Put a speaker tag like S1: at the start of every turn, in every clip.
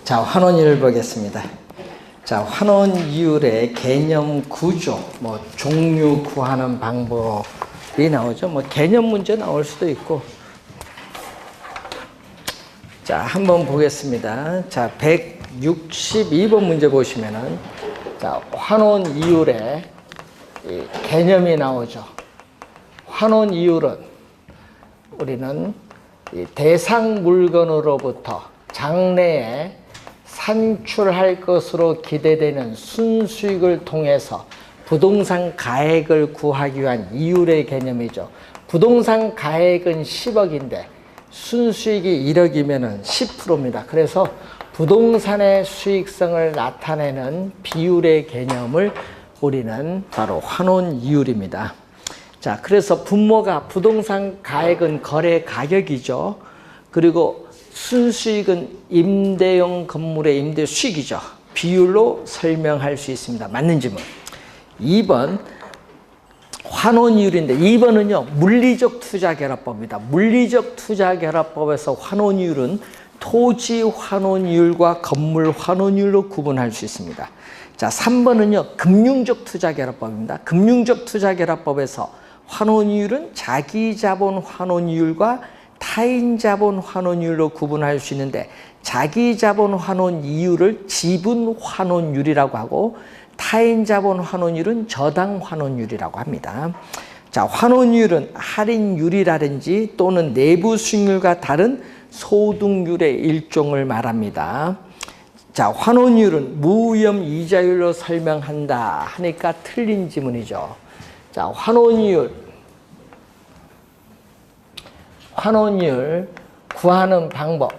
S1: 자, 환원율 보겠습니다. 자, 환원율의 개념 구조, 종류 구하는 방법이 나오죠. 개념 문제 나올 수도 있고. 자, 한번 보겠습니다. 자, 162번 문제 보시면은, 자, 환원이율의 개념이 나오죠. 환원이율은 우리는 대상 물건으로부터 장래에 산출할 것으로 기대되는 순수익을 통해서 부동산 가액을 구하기 위한 이율의 개념이죠. 부동산 가액은 10억인데 순수익이 1억이면 10%입니다. 그래서 부동산의 수익성을 나타내는 비율의 개념을 우리는 바로 환원이율입니다. 자, 그래서 분모가 부동산 가액은 거래 가격이죠. 그리고 순수익은 임대용 건물의 임대 수익이죠. 비율로 설명할 수 있습니다. 맞는 질문. 2번 환원이율인데 2번은요 물리적 투자결합법입니다. 물리적 투자결합법에서 환원이율은 토지 환원이율과 건물 환원이율로 구분할 수 있습니다. 자, 3번은요 금융적 투자결합법입니다. 금융적 투자결합법에서 환원이율은 자기자본 환원이율과 타인자본 환원이율로 구분할 수 있는데, 자기자본 환원이율을 지분 환원율이라고 하고 타인자본 환원율은 저당 환원율이라고 합니다. 자, 환원율은 할인율이라든지 또는 내부 수익률과 다른 소득률의 일종을 말합니다. 자, 환원율은 무위험 이자율로 설명한다 하니까 틀린 지문이죠. 자, 환원율 구하는 방법을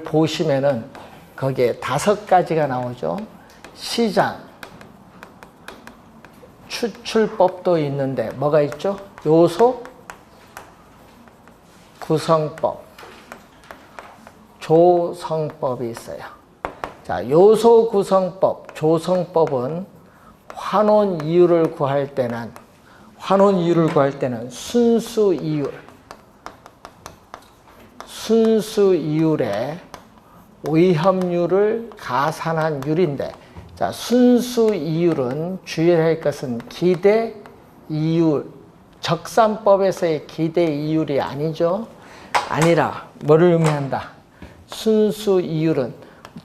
S1: 보시면은 거기에 5가지가 나오죠. 시장, 추출법도 있는데 뭐가 있죠? 요소, 구성법, 조성법이 있어요. 자, 요소, 구성법, 조성법은 환원이율을 구할 때는 순수이율에 위험률을 가산한 율인데, 자, 순수이율은 주의할 것은 기대이율, 적산법에서의 기대이율이 아니죠. 아니라 뭐를 의미한다? 순수이율은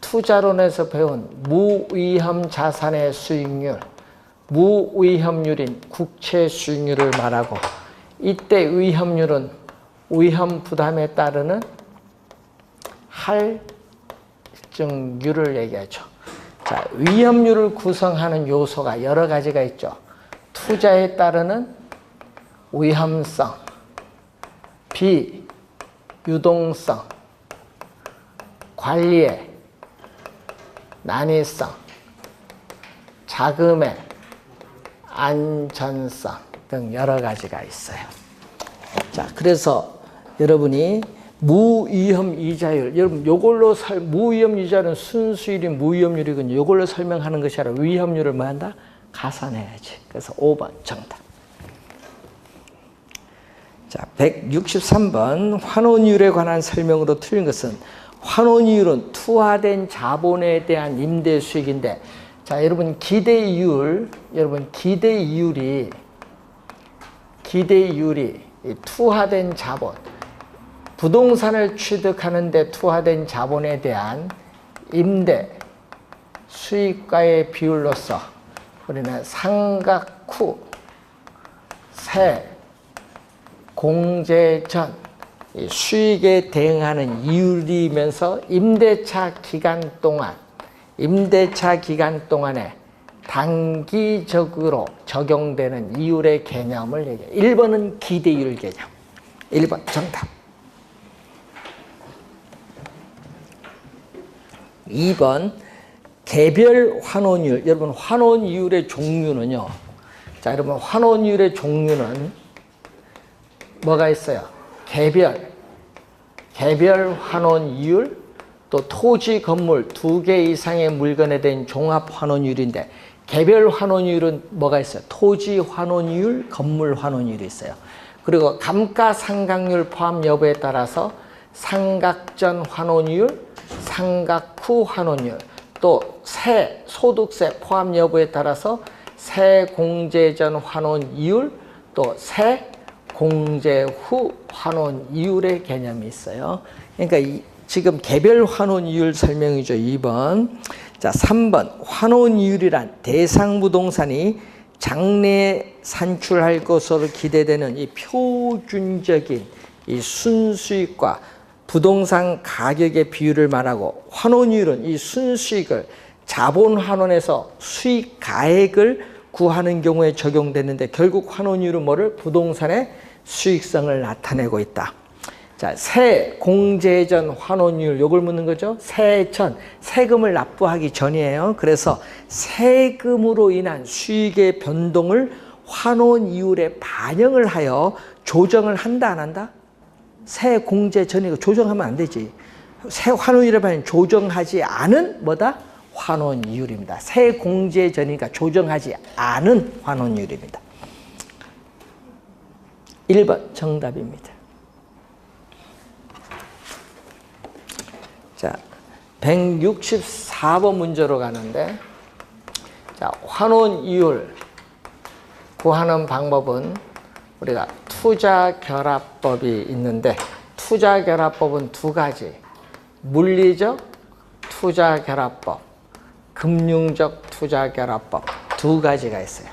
S1: 투자론에서 배운 무위험 자산의 수익률, 무위험률인 국채 수익률을 말하고, 이때 위험률은 위험 부담에 따르는 할증률을 얘기하죠. 자, 위험률을 구성하는 요소가 여러 가지가 있죠. 투자에 따르는 위험성, 비유동성, 관리의 난이성, 자금의 안전성 등 여러 가지가 있어요. 자, 그래서 여러분이 무위험 이자율, 여러분 요걸로 무위험 이자율은 순수율인 무위험률이군요. 요걸로 설명하는 것이 아니라 위험률을 뭐 한다? 가산해야지. 그래서 5번 정답. 자, 163번 환원이율에 관한 설명으로 틀린 것은, 환원이율은 투하된 자본에 대한 임대 수익인데, 자, 여러분 기대이율이 투하된 자본, 부동산을 취득하는데 투하된 자본에 대한 임대 수익과의 비율로서 우리는 상각 후, 세, 공제 전 수익에 대응하는 이율이면서 임대차 기간 동안에 단기적으로 적용되는 이율의 개념을 얘기해요. 1번은 기대이율 개념. 1번 정답. 2번 개별 환원이율. 여러분 환원이율의 종류는요. 자, 여러분 환원이율의 종류는 뭐가 있어요? 개별 환원이율, 또 토지 건물 2개 이상의 물건에 대한 종합 환원이율인데, 개별 환원이율은 뭐가 있어요? 토지 환원이율, 건물 환원이율이 있어요. 그리고 감가상각률 포함 여부에 따라서 상각전 환원이율, 상각 후 환원율, 또 소득세 포함 여부에 따라서 세공제 전 환원 이율, 또 세공제 후 환원 이율의 개념이 있어요. 그러니까 지금 개별 환원 이율 설명이죠. 2번. 자, 3번. 환원 이율이란 대상 부동산이 장래에 산출할 것으로 기대되는 이 표준적인 이 순수익과 부동산 가격의 비율을 말하고, 환원이율은 이 순수익을 자본 환원에서 수익 가액을 구하는 경우에 적용되는데, 결국 환원이율은 뭐를? 부동산의 수익성을 나타내고 있다. 자, 세공제 전 환원이율, 요걸 묻는 거죠. 세전, 세금을 납부하기 전이에요. 그래서 세금으로 인한 수익의 변동을 환원이율에 반영을 하여 조정을 한다, 안 한다? 세공제 전이고 조정하면 안 되지. 환원이율에 반영 조정하지 않은 뭐다? 환원이율입니다. 세공제 전이니까 조정하지 않은 환원이율입니다. 1번 정답입니다. 자, 164번 문제로 가는데, 자, 환원이율 구하는 방법은 우리가 투자결합법이 있는데, 투자결합법은 두 가지, 물리적 투자결합법, 금융적 투자결합법 두 가지가 있어요.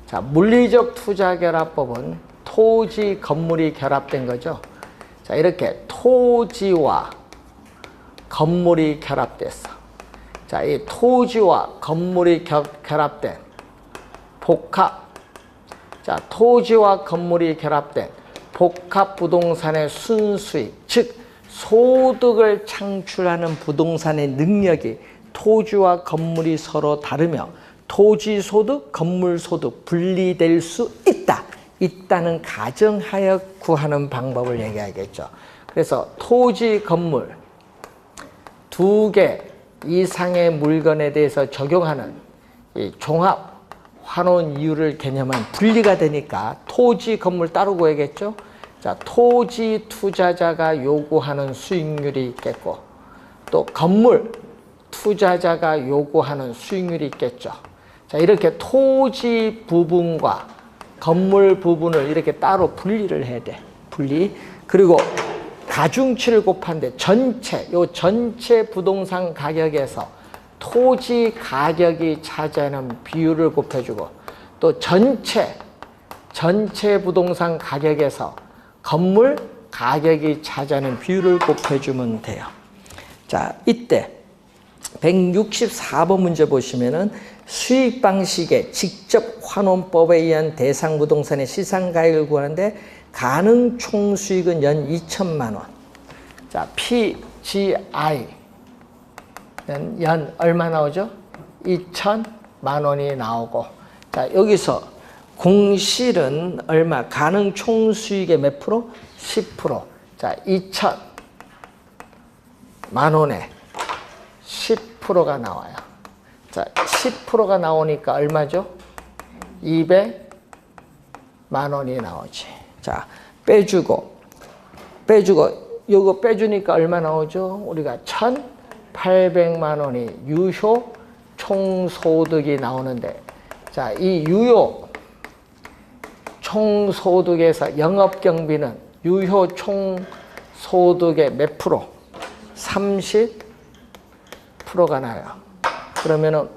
S1: 자, 물리적 투자결합법은 토지, 건물이 결합된 거죠. 자, 이렇게 토지와 건물이 결합됐어. 자, 이 토지와 건물이 결합된 복합, 자, 토지와 건물이 결합된 복합 부동산의 순수익, 즉 소득을 창출하는 부동산의 능력이 토지와 건물이 서로 다르며 토지 소득, 건물 소득 분리될 수 있다는 가정하에 구하는 방법을 얘기하겠죠. 그래서 토지, 건물 두 개 이상의 물건에 대해서 적용하는 이 종합 환원 이율을 개념은 분리가 되니까 토지, 건물 따로 구해야겠죠. 자, 토지 투자자가 요구하는 수익률이 있겠고, 또 건물 투자자가 요구하는 수익률이 있겠죠. 자, 이렇게 토지 부분과 건물 부분을 이렇게 따로 분리를 해야 돼. 분리. 그리고 가중치를 곱한데 전체 부동산 가격에서 토지 가격이 차지하는 비율을 곱해주고, 또 전체 부동산 가격에서 건물 가격이 차지하는 비율을 곱해주면 돼요. 자, 이때 164번 문제 보시면은 수익 방식의 직접 환원법에 의한 대상 부동산의 시상가액을 구하는데, 가능 총수익은 연 2천만 원. 자, PGI 연 얼마 나오죠? 2천만 원이 나오고, 자, 여기서 공실은 얼마? 가능 총수익의 몇 프로? 10%. 자, 2천만 원에 10%가 나와요. 자, 10%가 나오니까 얼마죠? 200만 원이 나오지. 자, 빼주고 요거 빼주니까 얼마 나오죠? 우리가 1,800만 원이 유효 총소득이 나오는데, 자, 이 유효 총소득에서 영업경비는 유효 총소득의 몇 프로? 30%가 나요. 그러면은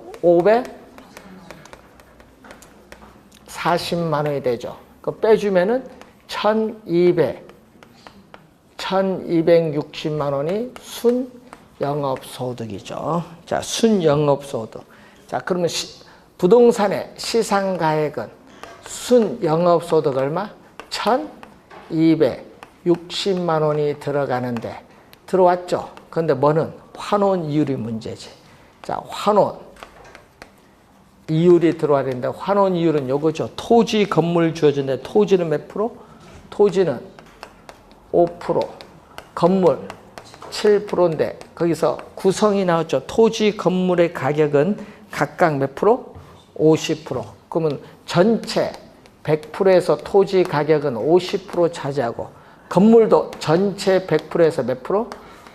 S1: 540만 원이 되죠. 그 빼주면은 1260만 원이 순영업소득이죠. 자, 순영업소득. 자, 그러면 부동산의 시상가액은 순영업소득 얼마? 1260만 원이 들어가는데, 들어왔죠? 그런데 뭐는? 환원 이율이 문제지. 자, 환원 이율이 들어와야 되는데, 환원 이율은 요거죠. 토지, 건물 주어진데, 토지는 몇 프로? 토지는 5%, 건물 7%인데, 거기서 구성이 나왔죠. 토지, 건물의 가격은 각각 몇 프로? 50%. 그러면 전체 100%에서 토지 가격은 50% 차지하고, 건물도 전체 100%에서 몇 프로?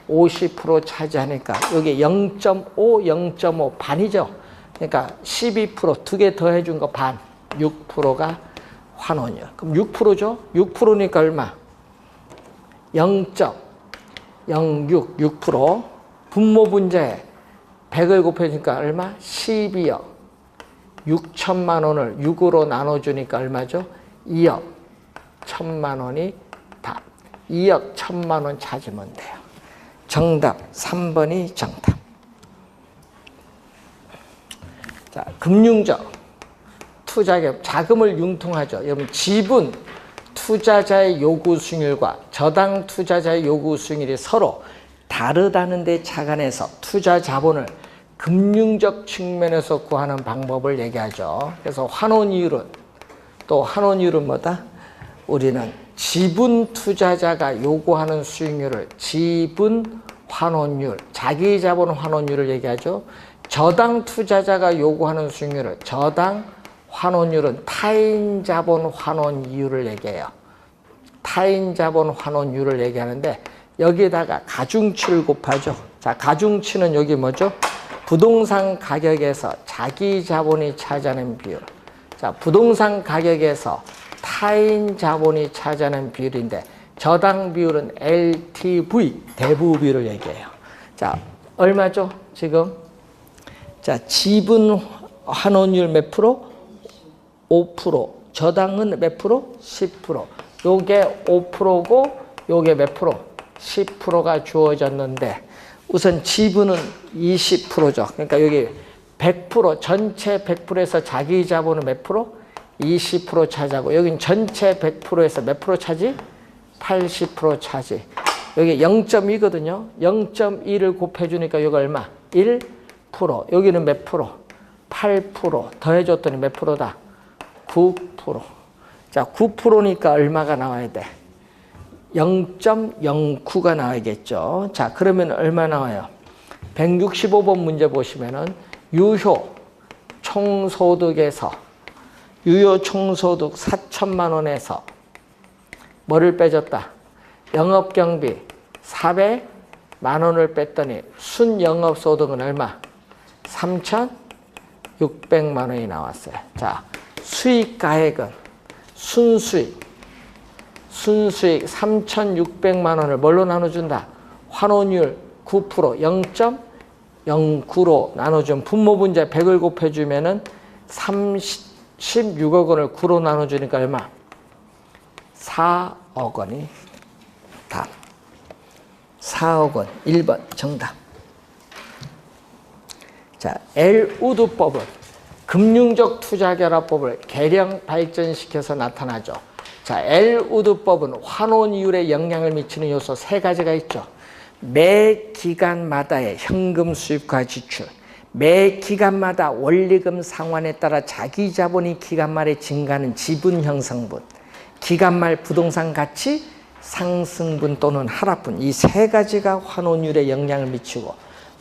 S1: 50% 차지하니까 여기 0.5, 0.5 반이죠. 그러니까 12% 두 개 더해 준 거 반, 6%가 환원이요. 그럼 6%죠? 6%니까 얼마? 0.06, 6%. 분모 분자에 100을 곱해주니까 얼마? 12억 6천만 원을 6으로 나눠주니까 얼마죠? 2억 1천만 원이 답. 2억 1천만 원 찾으면 돼요. 정답 3번이 정답. 자, 금융적 투자기업 자금을 융통하죠. 여러분 지분 투자자의 요구 수익률과 저당 투자자의 요구 수익률이 서로 다르다는 데 착안해서 투자 자본을 금융적 측면에서 구하는 방법을 얘기하죠. 그래서 환원이율은 또 환원이율은 뭐다? 우리는 지분 투자자가 요구하는 수익률을 지분 환원율, 자기 자본 환원율을 얘기하죠. 저당 투자자가 요구하는 수익률을 저당 환원율은 타인 자본 환원 이율을 얘기해요. 타인 자본 환원율을 얘기하는데 여기에다가 가중치를 곱하죠. 자, 가중치는 여기 뭐죠? 부동산 가격에서 자기 자본이 차지하는 비율. 자, 부동산 가격에서 타인 자본이 차지하는 비율인데 저당 비율은 LTV, 대부 비율을 얘기해요. 자, 얼마죠? 지금? 자, 지분 환원율 몇 프로? 5%. 저당은 몇 프로? 10%. 요게 5%고 요게 몇 프로? 10%가 주어졌는데 우선 지분은 20%죠. 그러니까 여기 100% 전체 100%에서 자기 자본은 몇 프로? 20% 차지하고 여긴 전체 100%에서 몇 프로 차지? 80% 차지. 여기 0.2거든요. 0.2를 곱해주니까 여기 얼마? 1%. 여기는 몇 프로? 8%. 더해줬더니 몇 프로다? 9%. 자, 9%니까 얼마가 나와야 돼? 0.09가 나와야겠죠. 자, 그러면 얼마 나와요? 165번 문제 보시면은 유효 총소득에서 유효 총소득 4천만 원에서 뭐를 빼줬다? 영업경비 400만 원을 뺐더니 순영업소득은 얼마? 3,600만 원이 나왔어요. 자, 수익가액은 순수익 3,600만 원을 뭘로 나눠준다? 환원율 9%, 0.09로 나눠준 분모분자 100을 곱해주면은 36억 원을 9로 나눠주니까 얼마? 4억 원이 답. 4억 원. 1번 정답. 자, 엘우드법은 금융적 투자결합법을 개량 발전시켜서 나타나죠. 자, 엘우드법은 환원이율에 영향을 미치는 요소 세 가지가 있죠. 매 기간마다의 현금 수입과 지출, 매 기간마다 원리금 상환에 따라 자기 자본이 기간 말에 증가하는 지분 형성분, 기간 말 부동산 가치 상승분 또는 하락분, 이 세 가지가 환원율에 영향을 미치고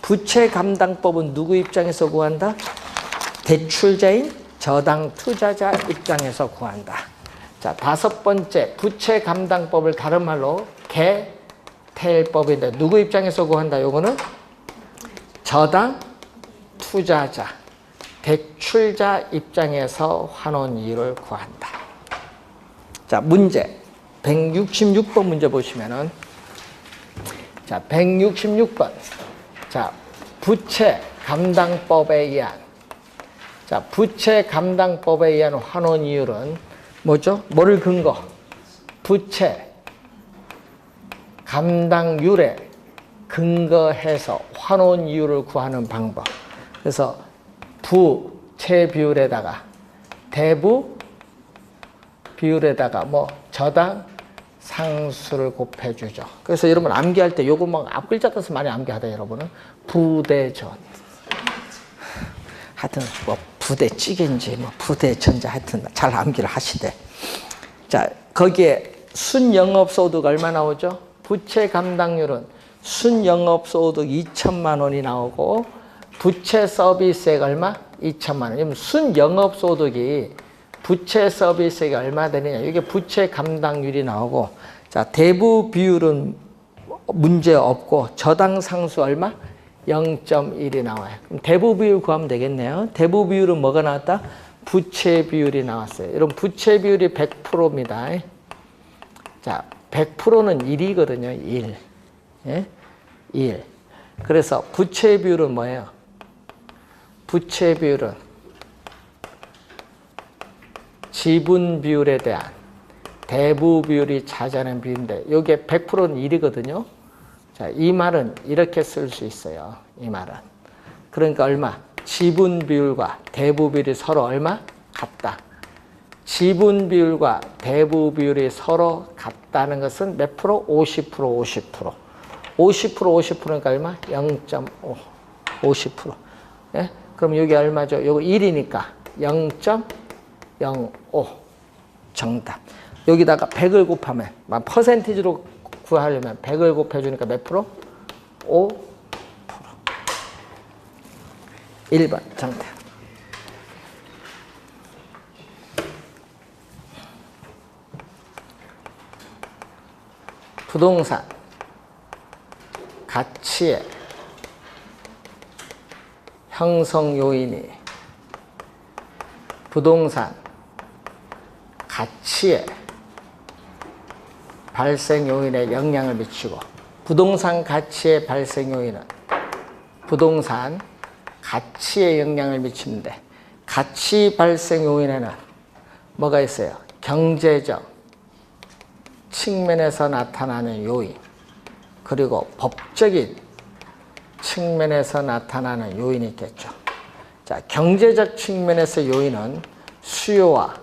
S1: 부채 감당법은 누구 입장에서 구한다? 대출자인 저당 투자자 입장에서 구한다. 자, 다섯 번째 부채 감당법을 다른 말로 개텔법인데 누구 입장에서 구한다? 요거는 저당 투자자, 대출자 입장에서 환원이율을 구한다. 자, 문제 166번 문제 보시면은 자, 166번. 자, 부채 감당법에 의한 자, 부채 감당법에 의한 환원이율은 뭐죠? 뭐를 근거? 부채 감당률에 근거해서 환원이율을 구하는 방법. 그래서 부채 비율에다가 대부 비율에다가 뭐 저당 상수를 곱해주죠. 그래서 여러분 암기할 때 요거 막 앞글자 따서 많이 암기하다 여러분은 부대전. 하여튼 뭐 부대찌개인지 뭐 부대전자 하여튼 잘 암기를 하시되. 자, 거기에 순영업소득 얼마 나오죠? 부채 감당률은 순영업소득 2천만 원이 나오고 부채 서비스액 얼마? 2천만 원. 그럼 순영업소득이 부채 서비스액이 얼마 되느냐? 이게 부채 감당률이 나오고 자, 대부 비율은 문제 없고 저당 상수 얼마? 0.1이 나와요. 그럼 대부 비율 구하면 되겠네요. 대부 비율은 뭐가 나왔다? 부채 비율이 나왔어요. 여러분 부채 비율이 100%입니다. 자, 100%는 1이거든요. 1. 예? 1. 그래서 부채 비율은 뭐예요? 부채 비율은 지분 비율에 대한 대부 비율이 차지하는 비율인데 여기에 100%는 1이거든요. 자, 이 말은 이렇게 쓸 수 있어요. 이 말은. 그러니까 얼마? 지분 비율과 대부 비율이 서로 얼마? 같다. 지분 비율과 대부 비율이 서로 같다는 것은 몇 프로? 50%, 50%. 50%, 50%니까 얼마? 0.5. 50%. 예? 그럼 여기 얼마죠? 요거 1이니까 0.05. 정답. 여기다가 100을 곱하면, 퍼센티지로 구하려면 100을 곱해주니까 몇 프로? 5%. 1번 정답. 부동산 가치의 형성 요인이 부동산 가치의 발생 요인에 영향을 미치고 부동산 가치의 발생 요인은 부동산 가치에 영향을 미치는데 가치 발생 요인에는 뭐가 있어요? 경제적 측면에서 나타나는 요인 그리고 법적인 측면에서 나타나는 요인이 있겠죠. 자, 경제적 측면에서 요인은 수요와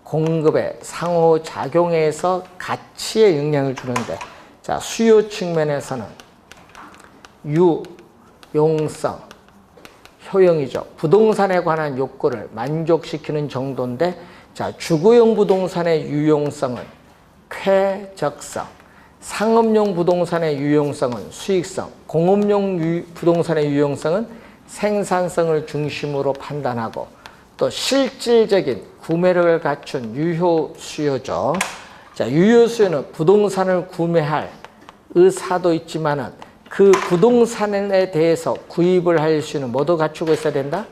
S1: 공급의 상호작용에서 가치에 영향을 주는데 자, 수요 측면에서는 유용성, 효용이죠. 부동산에 관한 욕구를 만족시키는 정도인데 자, 주거용 부동산의 유용성은 쾌적성, 상업용 부동산의 유용성은 수익성, 공업용 부동산의 유용성은 생산성을 중심으로 판단하고 또 실질적인 구매력을 갖춘 유효 수요죠. 자, 유효 수요는 부동산을 구매할 의사도 있지만은 그 부동산에 대해서 구입을 할 수 있는 뭐도 갖추고 있어야 된다?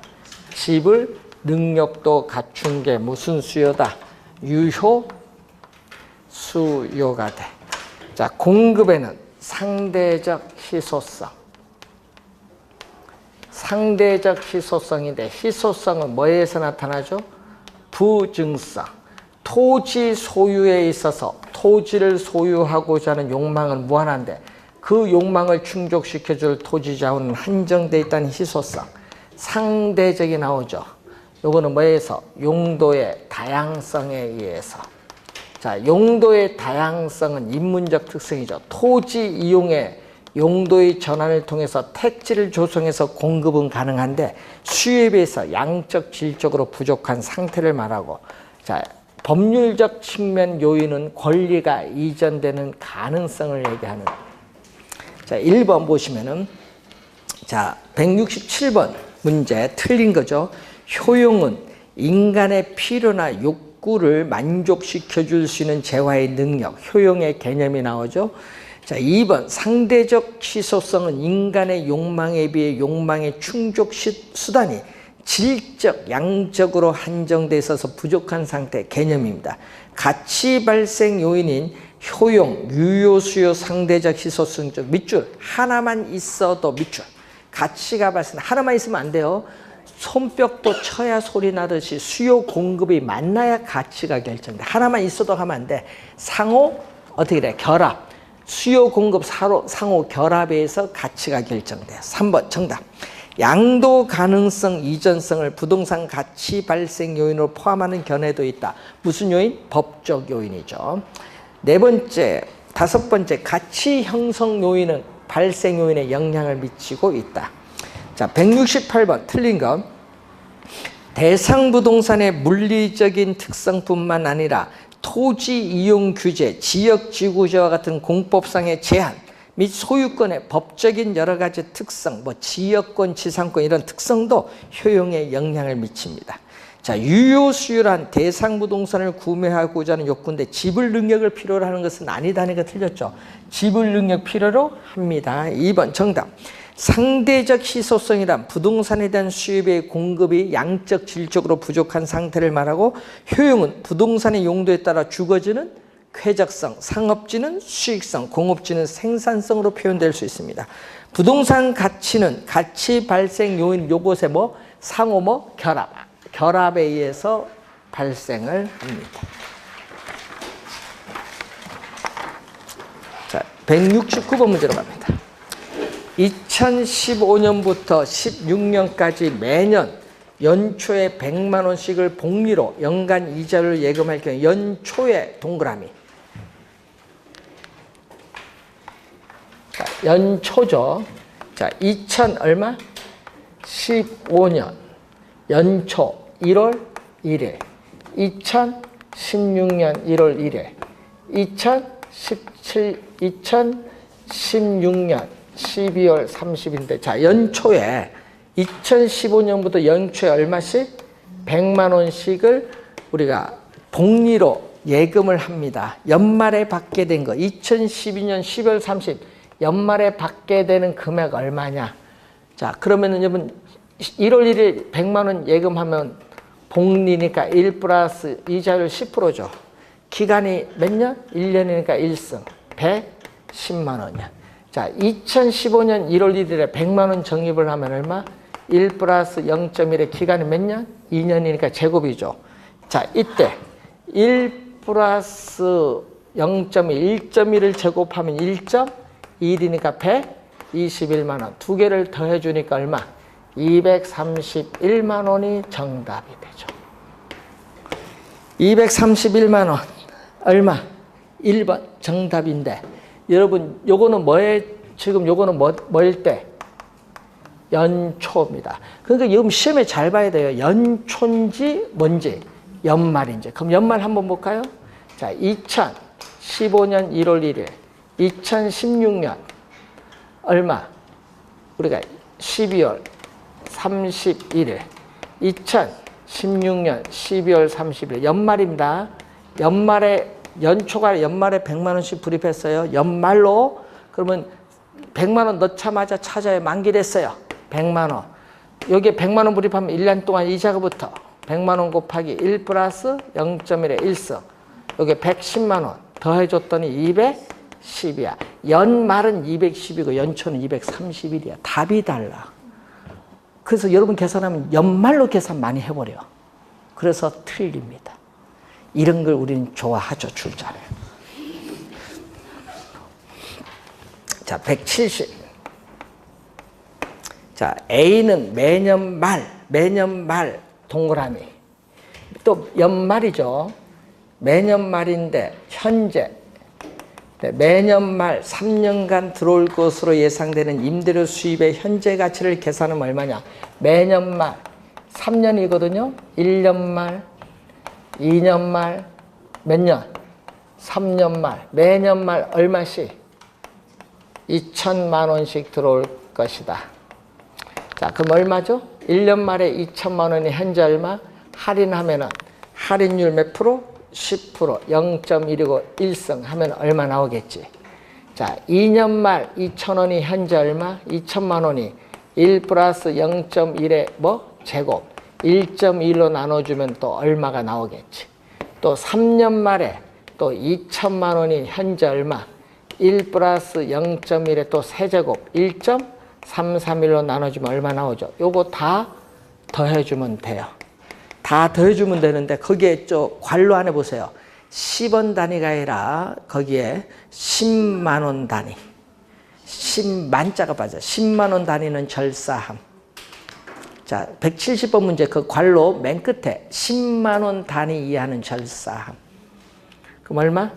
S1: 지불 능력도 갖춘 게 무슨 수요다? 유효 수요가 돼. 자, 공급에는 상대적 희소성. 상대적 희소성인데 희소성은 뭐에서 나타나죠? 부증성. 토지 소유에 있어서 토지를 소유하고자 하는 욕망은 무한한데 그 욕망을 충족시켜줄 토지 자원은 한정되어 있다는 희소성. 상대적이 나오죠. 요거는 뭐에서? 용도의 다양성에 의해서. 자, 용도의 다양성은 인문적 특성이죠. 토지 이용의 용도의 전환을 통해서 택지를 조성해서 공급은 가능한데 수요에 비해서 양적, 질적으로 부족한 상태를 말하고 자, 법률적 측면 요인은 권리가 이전되는 가능성을 얘기하는 자, 1번 보시면은 자, 167번 문제 틀린 거죠. 효용은 인간의 필요나 욕구를 만족시켜 줄 수 있는 재화의 능력, 효용의 개념이 나오죠. 자, 2번 상대적 희소성은 인간의 욕망에 비해 욕망의 충족 수단이 질적, 양적으로 한정돼 있어서 부족한 상태 개념입니다. 가치 발생 요인인 효용, 유효, 수요, 상대적 희소성적 밑줄 하나만 있어도 밑줄 가치가 발생 하나만 있으면 안 돼요. 손뼉도 쳐야 소리 나듯이 수요 공급이 만나야 가치가 결정돼. 하나만 있어도 하면 안 돼. 상호 어떻게 돼? 결합. 수요 공급 상호 결합에 의해서 가치가 결정돼요. 3번 정답. 양도 가능성 이전성을 부동산 가치 발생 요인으로 포함하는 견해도 있다. 무슨 요인? 법적 요인이죠. 네 번째, 다섯 번째 가치 형성 요인은 발생 요인에 영향을 미치고 있다. 자, 168번 틀린 것. 대상 부동산의 물리적인 특성뿐만 아니라 토지 이용 규제, 지역 지구제와 같은 공법상의 제한 및 소유권의 법적인 여러 가지 특성, 지역권, 지상권 이런 특성도 효용에 영향을 미칩니다. 자, 유효수요란 대상 부동산을 구매하고자 하는 욕구인데 지불 능력을 필요로 하는 것은 아니다니까 틀렸죠. 지불 능력 필요로 합니다. 2번 정답. 상대적 희소성이란 부동산에 대한 수요의 공급이 양적 질적으로 부족한 상태를 말하고, 효용은 부동산의 용도에 따라 주거지는 쾌적성, 상업지는 수익성, 공업지는 생산성으로 표현될 수 있습니다. 부동산 가치는 가치 발생 요인, 요것에 뭐 상호 뭐 결합에 의해서 발생을 합니다. 자, 169번 문제로 갑니다. 2015년부터 16년까지 매년 연초에 100만 원씩을 복리로 연간 이자를 예금할 경우 연초에 동그라미. 자, 연초죠. 자, 2000 얼마? 15년 연초 1월 1일, 2016년 1월 1일, 2016년 12월 30일인데, 자, 연초에 2015년부터 연초에 얼마씩? 100만 원씩을 우리가 복리로 예금을 합니다. 연말에 받게 된 거, 2012년 12월 30일 연말에 받게 되는 금액 얼마냐? 자, 그러면은 여러분 1월 1일 100만 원 예금하면 복리니까 1 플러스 이자율 10%죠. 기간이 몇 년? 1년이니까 1승 110만 원이야. 자, 2015년 1월 1일에 100만 원 적립을 하면 얼마? 1 플러스 0.1의 기간이 몇 년? 2년이니까 제곱이죠. 자, 이때 1 플러스 0.1, 1.1을 제곱하면 1.1이니까 121만 원. 두 개를 더해주니까 얼마? 231만 원이 정답이 되죠. 231만 원. 얼마? 1번 정답인데, 여러분 요거는 뭐에, 지금 요거는 뭐일 때? 연초입니다. 그러니까 여러분 시험에 잘 봐야 돼요. 연초인지 뭔지, 연말인지. 그럼 연말 한번 볼까요? 자, 2015년 1월 1일, 2016년 얼마? 우리가 12월 31일, 2016년 12월 30일 연말입니다. 연초가 연말에 100만 원씩 불입했어요. 연말로. 그러면 100만 원 넣자마자 찾아야 만기됐어요. 100만 원. 여기에 100만 원 불입하면 1년 동안 이자가 붙어. 100만 원 곱하기 1 플러스 0.1의 1승. 여기에 110만 원 더해줬더니 210이야. 연말은 210이고 연초는 231이야. 답이 달라. 그래서 여러분 계산하면 연말로 계산 많이 해버려. 그래서 틀립니다. 이런 걸 우리는 좋아하죠, 줄자를. 자, 170. 자, A는 매년 말 동그라미. 또 연말이죠. 매년 말인데 현재 매년 말 3년간 들어올 것으로 예상되는 임대료 수입의 현재 가치를 계산하면 얼마냐? 매년 말 3년이거든요. 1년 말, 2년 말, 몇 년? 3년 말. 매년 말 얼마씩? 2천만 원씩 들어올 것이다. 자, 그럼 얼마죠? 1년 말에 2천만 원이 현재 얼마? 할인하면은 할인율 몇 프로? 10%, 0.1이고 1승 하면 얼마 나오겠지. 자, 2년 말 2천 원이 현재 얼마? 2천만 원이 1 플러스 0.1의 뭐? 제곱. 1.1로 나눠주면 또 얼마가 나오겠지. 또 3년 말에 또 2천만 원이 현재 얼마? 1 플러스 0.1의 또 세제곱. 1.331로 나눠주면 얼마 나오죠? 요거 다 더해주면 돼요. 다 더해주면 되는데 거기에 괄호 안에 보세요. 10원 단위가 아니라 거기에 10만 원 단위. 10만자가 빠져. 10만 원 단위는 절사함. 자, 170번 문제 그 괄호 맨 끝에 10만 원 단위 이하는 절사함. 그럼 얼마?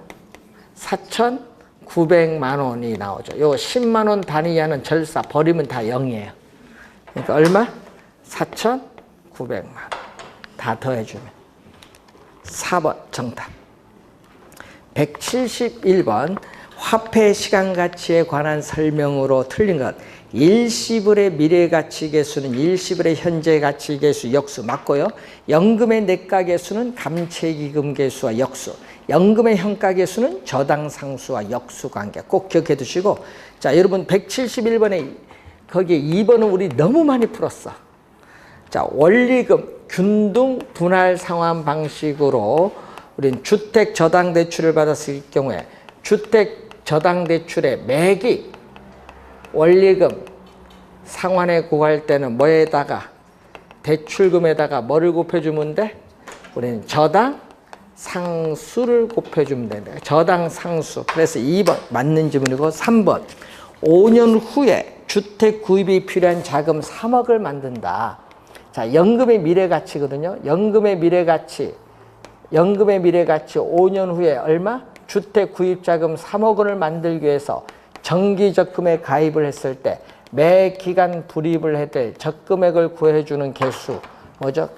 S1: 4,900만 원이 나오죠. 요 10만 원 단위 이하는 절사 버리면 다 0이에요. 그러니까 얼마? 4,900만 원. 다 더해주면 4번 정답. 171번 화폐 시간 가치에 관한 설명으로 틀린 것. 일시불의 미래가치계수는 일시불의 현재가치계수 역수 맞고요. 연금의 내가계수는 감채기금계수와 역수, 연금의 현가계수는 저당상수와 역수관계 꼭 기억해 두시고, 자 여러분 171번에 거기에 2번은 우리 너무 많이 풀었어. 자 원리금 균등 분할 상환 방식으로 우린 주택 저당 대출을 받았을 경우에 주택 저당 대출의 매기 원리금 상환에 구할 때는 뭐에다가 대출금에다가 뭐를 곱해주면 돼? 우리는 저당 상수를 곱해주면 된다. 저당 상수. 그래서 2번 맞는 질문이고, 3번 5년 후에 주택 구입이 필요한 자금 3억을 만든다. 자, 연금의 미래가치거든요. 연금의 미래가치 5년 후에 얼마? 주택 구입 자금 3억 원을 만들기 위해서 정기적금에 가입을 했을 때 매 기간 불입을 해될 적금액을 구해주는 개수 뭐죠?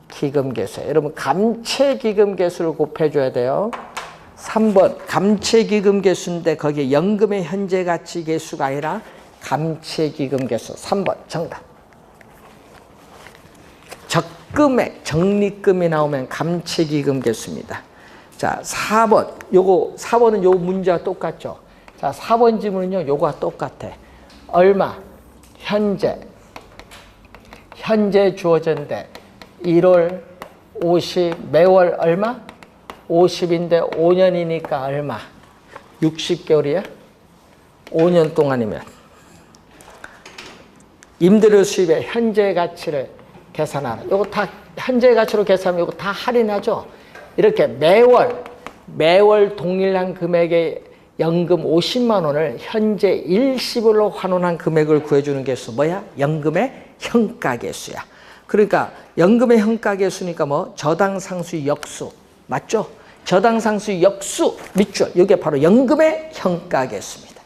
S1: 감채기금계수. 여러분 감채기금계수를 곱해줘야 돼요. 3번 감채기금계수인데 거기에 연금의 현재가치계수가 아니라 감채기금계수. 3번 정답. 적금액 적립금이 나오면 감채기금계수입니다. 자, 4번. 요거 4번은 요 문제와 똑같죠. 자, 4번 질문은요. 요거와 똑같아. 얼마? 현재 주어졌는데 1월 50 매월 얼마? 50인데 5년이니까 얼마? 60개월이야? 5년 동안이면 임대료 수입의 현재 가치를 계산하라. 요거 다 현재 가치로 계산하면 요거 다 할인하죠. 이렇게 매월 동일한 금액의 연금 50만 원을 현재 일시불로 환원한 금액을 구해주는 개수 뭐야? 연금의 현가계수야. 그러니까 연금의 현가계수니까 뭐 저당상수 역수 맞죠? 저당상수 역수 밑줄 이게 바로 연금의 현가계수입니다.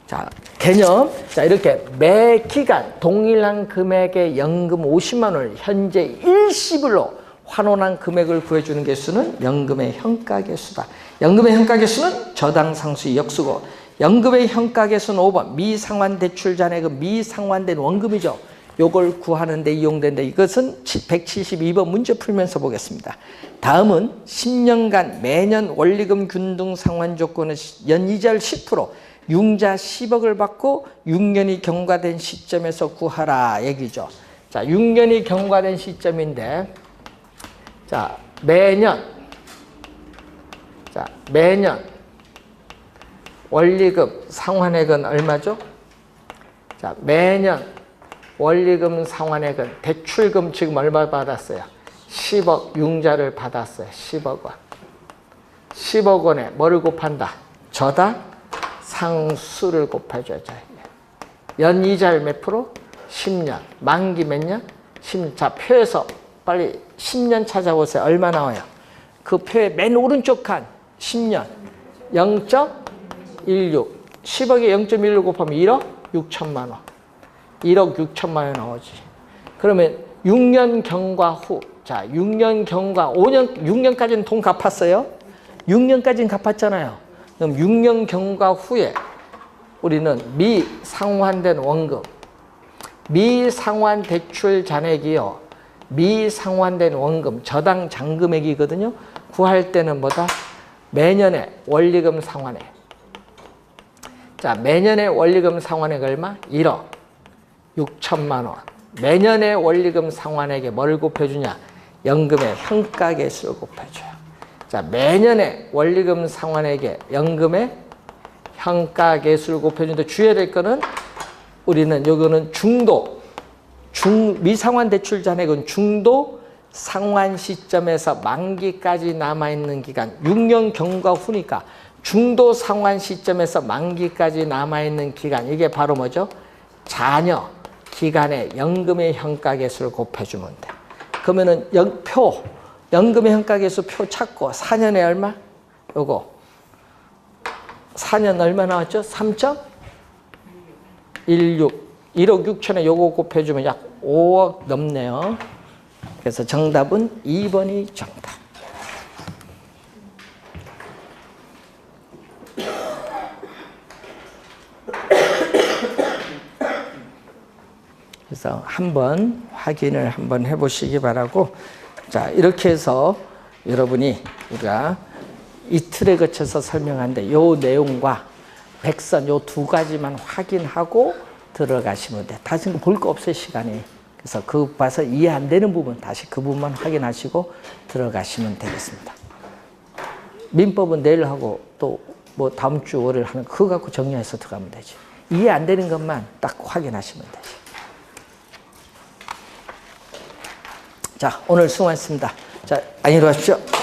S1: 자, 개념. 자, 이렇게 매 기간 동일한 금액의 연금 50만 원을 현재 일시불로 환원한 금액을 구해주는 개수는 연금의 현가계수다. 연금의 현가계수는 저당상수 역수고, 연금의 현가계수는 5번 미상환 대출 잔액은 미상환된 원금이죠. 요걸 구하는 데 이용된다. 이것은 172번 문제 풀면서 보겠습니다. 다음은 10년간 매년 원리금 균등 상환 조건은 연이자율 10%, 융자 10억을 받고 6년이 경과된 시점에서 구하라 얘기죠. 자, 6년이 경과된 시점인데, 자, 매년 원리금 상환액은 얼마죠? 자, 매년 원리금 상환액은 대출금 지금 얼마 받았어요? 10억 융자를 받았어요. 10억 원. 10억 원에 뭐를 곱한다? 저당 상수를 곱해줘야죠. 연이자율 몇 프로? 10년. 만기 몇 년? 10년. 자, 표에서 빨리 10년 찾아보세요. 얼마 나와요? 그 표의 맨 오른쪽 칸 10년 0.16 10억에 0.16 곱하면 1억 6천만 원 1억 6천만 원 나오지. 그러면 6년 경과 후, 자 6년 경과 6년까지는 돈 갚았어요. 6년까지는 갚았잖아요. 그럼 6년 경과 후에 우리는 미상환된 원금, 미상환 대출 잔액이요, 미상환된 원금, 저당 잔금액이거든요. 구할 때는 뭐다? 매년의 원리금 상환액. 자, 매년의 원리금 상환액 얼마? 1억 6천만 원. 매년의 원리금 상환액에 뭘 곱해주냐? 연금의 현가계수를 곱해줘요. 자, 매년의 원리금 상환액에 연금의 현가계수를 곱해주는데 주의해야 될 거는 우리는 요거는 미상환 대출 잔액은 중도 상환 시점에서 만기까지 남아있는 기간 6년 경과 후니까 중도 상환 시점에서 만기까지 남아있는 기간 이게 바로 뭐죠? 잔여 기간에 연금의 현가계수를 곱해주면 돼. 그러면은 연금의 현가계수 표 찾고 4년에 얼마? 요거 4년 얼마 나왔죠? 3.16 1억 6천에 요거 곱해주면 약 5억 넘네요. 그래서 정답은 2번이 정답. 그래서 한번 확인을 한번 해보시기 바라고, 자, 이렇게 해서 여러분이 우리가 이틀에 거쳐서 설명한데 요 내용과 백선 요 두 가지만 확인하고 들어가시면 돼. 다시 볼 거 없어요, 시간이. 그래서 그 봐서 이해 안 되는 부분 다시 그 부분만 확인하시고 들어가시면 되겠습니다. 민법은 내일 하고 또 뭐 다음 주 월요일 하는 그거 갖고 정리해서 들어가면 되지. 이해 안 되는 것만 딱 확인하시면 되지. 자, 오늘 수고하셨습니다. 자, 안녕히 가십시오.